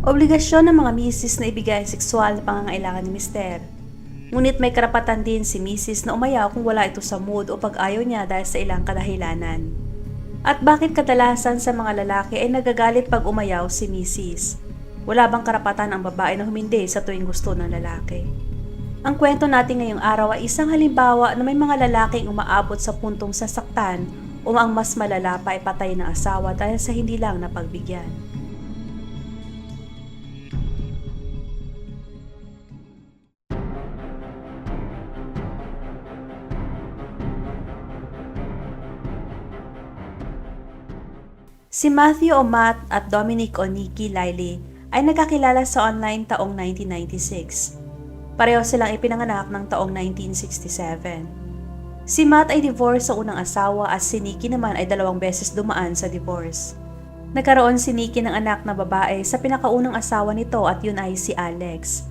Obligasyon ng mga misis na ibigay ang sexual na pangangailangan ni mister. Ngunit may karapatan din si misis na umayaw kung wala ito sa mood o pag-ayaw niya dahil sa ilang kadahilanan. At bakit kadalasan sa mga lalaki ay nagagalit pag umayaw si misis? Wala bang karapatan ang babae na humindi sa tuwing gusto ng lalaki? Ang kwento natin ngayong araw ay isang halimbawa na may mga lalaking umaabot sa puntong sasaktan o ang mas malala pa ay patay ng asawa dahil sa hindi lang napagbigyan. Si Matthew o Matt at Dominic o Nikki Liley ay nagkakilala sa online taong 1996. Pareho silang ipinanganak ng taong 1967. Si Matt ay divorce sa unang asawa at si Nikki naman ay 2 beses dumaan sa divorce. Nagkaroon si Nikki ng anak na babae sa pinakaunang asawa nito at yun ay si Alex.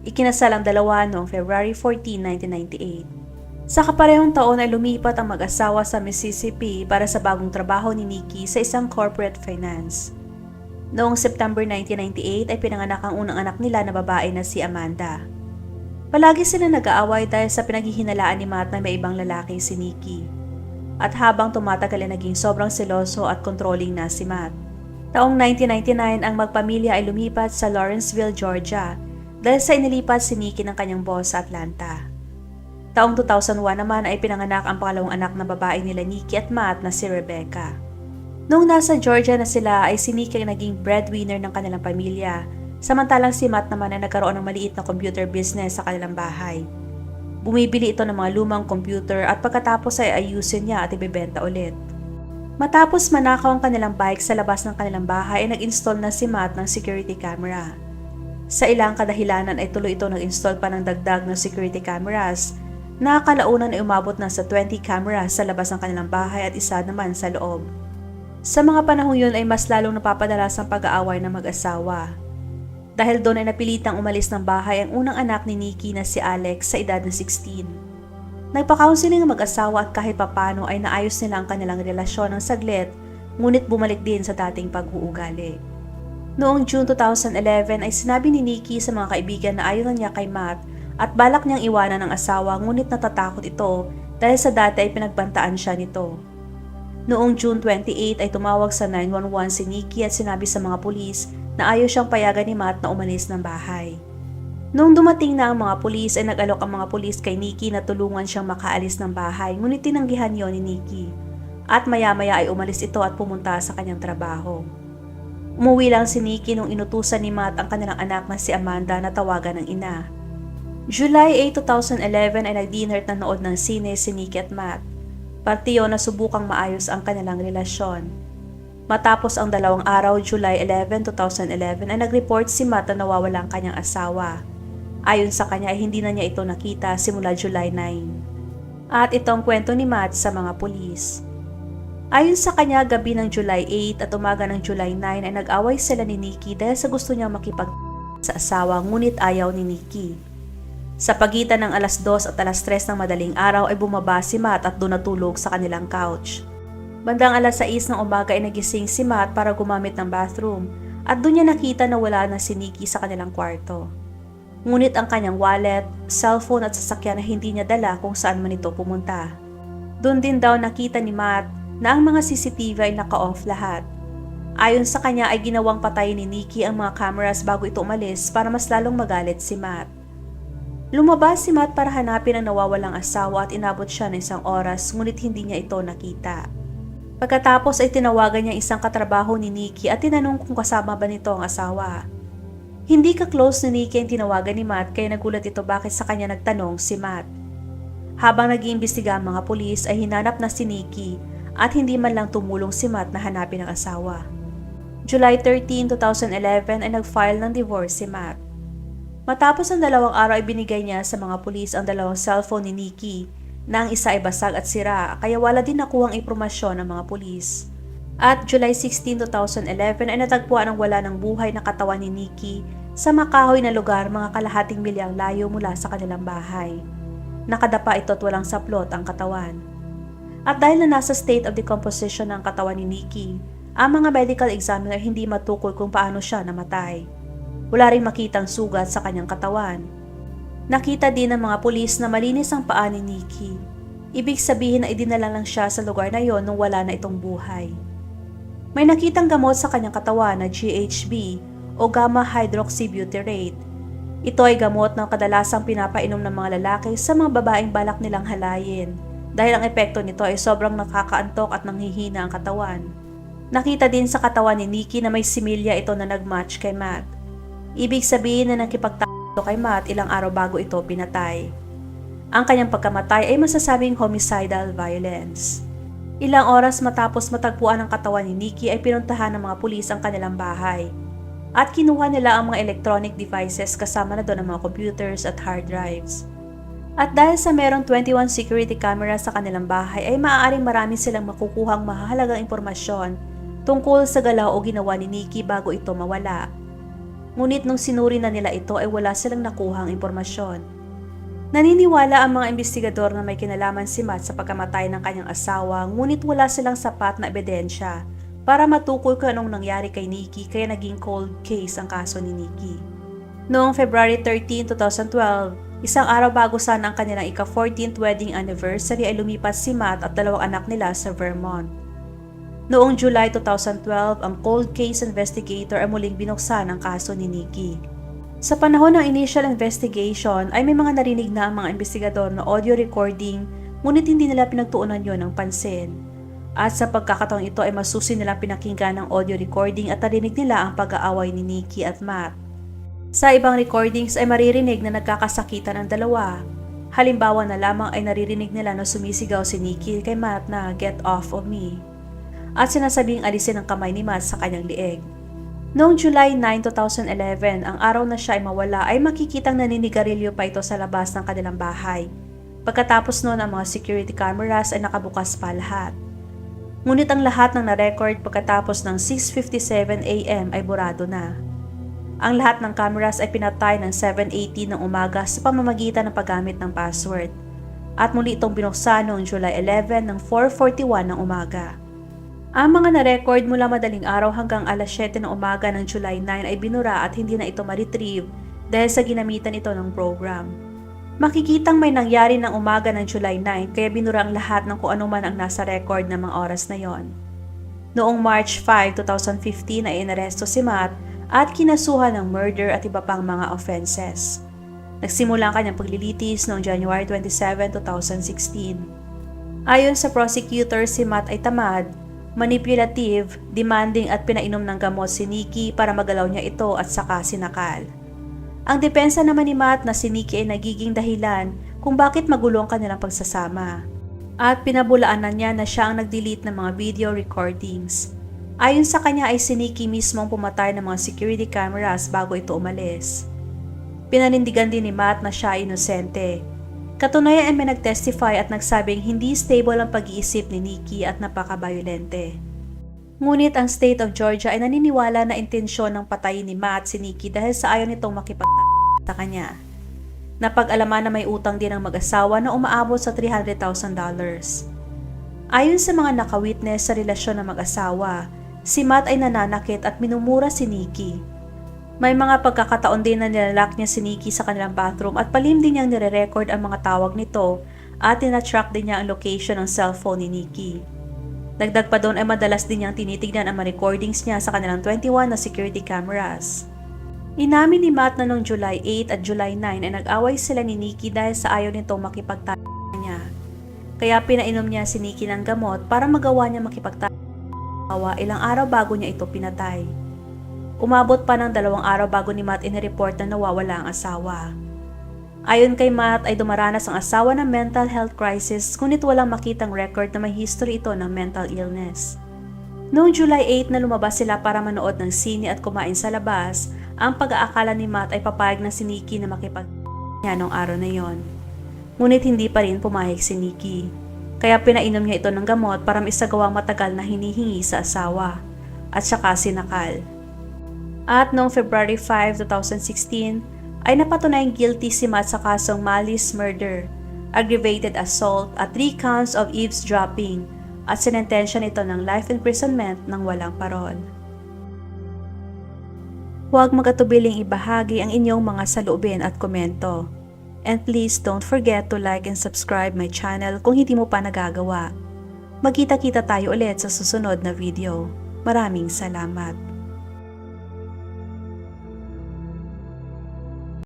Ikinasal ang dalawa noong February 14, 1998. Sa kaparehong taon ay lumipat ang mag-asawa sa Mississippi para sa bagong trabaho ni Nikki sa isang corporate finance. Noong September 1998 ay pinanganak ang unang anak nila na babae na si Amanda. Palagi sila nag-aaway dahil sa pinaghihinalaan ni Matt na may ibang lalaki si Nikki. At habang tumatagal ay naging sobrang seloso at controlling na si Matt. Taong 1999 ang magpamilya ay lumipat sa Lawrenceville, Georgia dahil sa inilipat si Nikki ng kanyang boss sa Atlanta. Taong 2001 naman ay pinanganak ang pangalawang anak na babae nila Nikki at Matt na si Rebecca. Noong nasa Georgia na sila ay si Nikki ang naging breadwinner ng kanilang pamilya, samantalang si Matt naman ay nagkaroon ng maliit na computer business sa kanilang bahay. Bumibili ito ng mga lumang computer at pagkatapos ay ayusin niya at ibebenta ulit. Matapos manakaw ang kanilang bike sa labas ng kanilang bahay ay nag-install na si Matt ng security camera. Sa ilang kadahilanan ay tuloy ito nag-install pa ng dagdag na security cameras. Nakakalaunan ay umabot na sa 20 cameras sa labas ng kanilang bahay at isa naman sa loob. Sa mga panahong yun ay mas lalong napapadalas ang pag-aaway ng mag-asawa. Dahil doon ay napilitang umalis ng bahay ang unang anak ni Nikki na si Alex sa edad na 16. Nagpa-counseling ang mag-asawa at kahit papano ay naayos nila ang kanilang relasyon ng saglit, ngunit bumalik din sa dating pag-uugali. Noong June 2011 ay sinabi ni Nikki sa mga kaibigan na ayaw na niya kay Matt at balak niyang iwanan ng asawa ngunit natatakot ito dahil sa dati ay pinagbantaan siya nito. Noong June 28 ay tumawag sa 911 si Nikki at sinabi sa mga pulis na ayaw siyang payagan ni Matt na umalis ng bahay. Noong dumating na ang mga pulis ay nag-alok ang mga pulis kay Nikki na tulungan siyang makaalis ng bahay ngunit tinanggihan yon ni Nikki at maya-maya ay umalis ito at pumunta sa kanyang trabaho. Umuwi lang si Nikki nung inutusan ni Matt ang kanilang anak na si Amanda na tawagan ng ina. July 8, 2011 ay nag-dinner at nanood ng sine si Nikki at Matt. Partiyo na subukang maayos ang kanilang relasyon. Matapos ang 2 araw, July 11, 2011 ay nag-report si Matt na nawawala ang kanyang asawa. Ayon sa kanya ay hindi na niya ito nakita simula July 9. At ito ang kwento ni Matt sa mga pulis. Ayon sa kanya, gabi ng July 8 at umaga ng July 9 ay nag-away sila ni Nikki dahil sa gusto niyang makipag sa asawa ngunit ayaw ni Nikki. Sa pagitan ng alas 2 at alas 3 ng madaling araw ay bumaba si Matt at doon natulog sa kanilang couch. Bandang alas 6 ng umaga ay nagising si Matt para gumamit ng bathroom at doon niya nakita na wala na si Nikki sa kanilang kwarto. Ngunit ang kanyang wallet, cellphone at sasakyan na hindi niya dala kung saan man ito pumunta. Doon din daw nakita ni Matt na ang mga CCTV ay naka-off lahat. Ayon sa kanya ay ginawang patayin ni Nikki ang mga cameras bago ito umalis para mas lalong magalit si Matt. Lumabas si Matt para hanapin ang nawawalang asawa at inabot siya ng 1 oras ngunit hindi niya ito nakita. Pagkatapos ay tinawagan niya isang katrabaho ni Nikki at tinanong kung kasama ba nito ang asawa. Hindi ka-close ni Nikki ang tinawagan ni Matt kaya nagulat ito bakit sa kanya nagtanong si Matt. Habang nag-iimbestiga ang mga pulis ay hinanap na si Nikki at hindi man lang tumulong si Matt na hanapin ang asawa. July 13, 2011 ay nag-file ng divorce si Matt. Matapos ang 2 araw ay binigay niya sa mga pulis ang 2 cellphone ni Nikki na ang isa ay basag at sira kaya wala din nakuhang impormasyon ng mga pulis. At July 16, 2011 ay natagpuan ang wala ng buhay na katawan ni Nikki sa makahoy na lugar mga kalahating milyang layo mula sa kanilang bahay. Nakadapa ito at walang saplot ang katawan. At dahil na nasa state of decomposition ang katawan ni Nikki, ang mga medical examiner hindi matukoy kung paano siya namatay. Wala ring makitang sugat sa kanyang katawan. Nakita din ng mga pulis na malinis ang paa ni Nikki. Ibig sabihin na idinala lang siya sa lugar na yon nung wala na itong buhay. May nakitang gamot sa kanyang katawan na GHB o gamma hydroxybutyrate. Ito ay gamot na kadalasang pinapainom ng mga lalaki sa mga babaeng balak nilang halayin dahil ang epekto nito ay sobrang nakakaantok at nanghihina ang katawan. Nakita din sa katawan ni Nikki na may similya ito na nagmatch kay Matt. Ibig sabihin na nakipagtalo kay Matt ilang araw bago ito pinatay. Ang kanyang pagkamatay ay masasabing homicidal violence. Ilang oras matapos matagpuan ang katawan ni Nikki ay pinuntahan ng mga pulis ang kanilang bahay. At kinuha nila ang mga electronic devices kasama na doon ang mga computers at hard drives. At dahil sa merong 21 security cameras sa kanilang bahay ay maaaring marami silang makukuhang mahalagang impormasyon tungkol sa galaw o ginawa ni Nikki bago ito mawala. Ngunit nung sinuri na nila ito ay wala silang nakuhang impormasyon. Naniniwala ang mga investigador na may kinalaman si Matt sa pagkamatay ng kanyang asawa ngunit wala silang sapat na ebidensya para matukoy kung anong nangyari kay Nikki kaya naging cold case ang kaso ni Nikki. Noong February 13, 2012, isang araw bago sana ang kanilang ika-14th wedding anniversary ay lumipat si Matt at dalawang anak nila sa Vermont. Noong July 2012, ang cold case investigator ay muling binuksan ang kaso ni Nikki. Sa panahon ng initial investigation ay may mga narinig na ang mga investigador na audio recording ngunit hindi nila pinagtuunan yon ng pansin. At sa pagkakataong ito ay masusi nilang pinakinggan ng audio recording at narinig nila ang pag-aaway ni Nikki at Matt. Sa ibang recordings ay maririnig na nagkakasakitan ang dalawa. Halimbawa na lamang ay naririnig nila na sumisigaw si Nikki kay Matt na "Get off of me" at sinasabing alisin ang kamay ni Matt sa kanyang lieg. Noong July 9, 2011, ang araw na siya ay mawala ay makikitang naninigarilyo pa ito sa labas ng kanilang bahay. Pagkatapos noon ang mga security cameras ay nakabukas pa lahat. Ngunit ang lahat ng na-record pagkatapos ng 6:57 AM ay burado na. Ang lahat ng cameras ay pinatay ng 7:18 ng umaga sa pamamagitan ng paggamit ng password. At muli itong binuksan noong July 11 ng 4:41 ng umaga. Ang mga na-record mula madaling araw hanggang alas 7 ng umaga ng July 9 ay binura at hindi na ito ma-retrieve dahil sa ginamitan ito ng program. Makikitang may nangyari ng umaga ng July 9 kaya binura ang lahat ng kung ano man ang nasa record ng mga oras na yon. Noong March 5, 2015 ay inaresto si Matt at kinasuhan ng murder at iba pang mga offenses. Nagsimula ang kanyang paglilitis noong January 27, 2016. Ayon sa prosecutor, si Matt ay tamad, manipulative, demanding at pinainom ng gamot si Nikki para magalaw niya ito at saka sinakal. Ang depensa naman ni Matt na si Nikki ay nagiging dahilan kung bakit magulo ang kanilang pagsasama. At pinabulaanan niya na siya ang nag-delete ng mga video recordings. Ayon sa kanya ay si Nikki mismo ang pumatay ng mga security cameras bago ito umalis. Pinanindigan din ni Matt na siya ay inosente. Katunayan ay may nag-testify at nagsabing hindi stable ang pag-iisip ni Nikki at napaka-violente. Ngunit ang state of Georgia ay naniniwala na intensyon ng patayin ni Matt si Nikki dahil sa ayaw nitong makipagtaka sa kanya. Napag-alaman na may utang din ang mag-asawa na umaabot sa $300,000. Ayon sa mga nakawitness sa relasyon ng mag-asawa, si Matt ay nananakit at minumura si Nikki. May mga pagkakataon din na nilalak niya si Nikki sa kanilang bathroom at palim din niyang nire-record ang mga tawag nito at tina-track din niya ang location ng cellphone ni Nikki. Dagdag pa doon ay madalas din niyang tinitignan ang mga recordings niya sa kanilang 21 na security cameras. Inamin ni Matt na noong July 8 at July 9 ay nag-away sila ni Nikki dahil sa ayaw nitong makipagtaya niya. Kaya pinainom niya si Nikki ng gamot para magawa niya makipagtaya ilang araw bago niya ito pinatay. Umabot pa ng 2 araw bago ni Matt inireport na nawawala ang asawa. Ayon kay Matt ay dumaranas ang asawa ng mental health crisis ngunit walang makitang record na may history ito ng mental illness. Noong July 8 na lumabas sila para manood ng sine at kumain sa labas, ang pag-aakala ni Matt ay papayag na si Nikki na makipag-niya noong araw na yon. Ngunit hindi pa rin pumayag si Nikki. Kaya pinainom niya ito ng gamot para maisagawang matagal na hinihingi sa asawa at saka sinakal. At noong February 5, 2016, ay napatunayang guilty si Matt sa kasong malice murder, aggravated assault at 3 counts of eavesdropping at sinentensya nito ng life imprisonment ng walang parol. Huwag magatubiling ibahagi ang inyong mga saloobin at komento. And please don't forget to like and subscribe my channel kung hindi mo pa nagagawa. Magkita-kita tayo ulit sa susunod na video. Maraming salamat.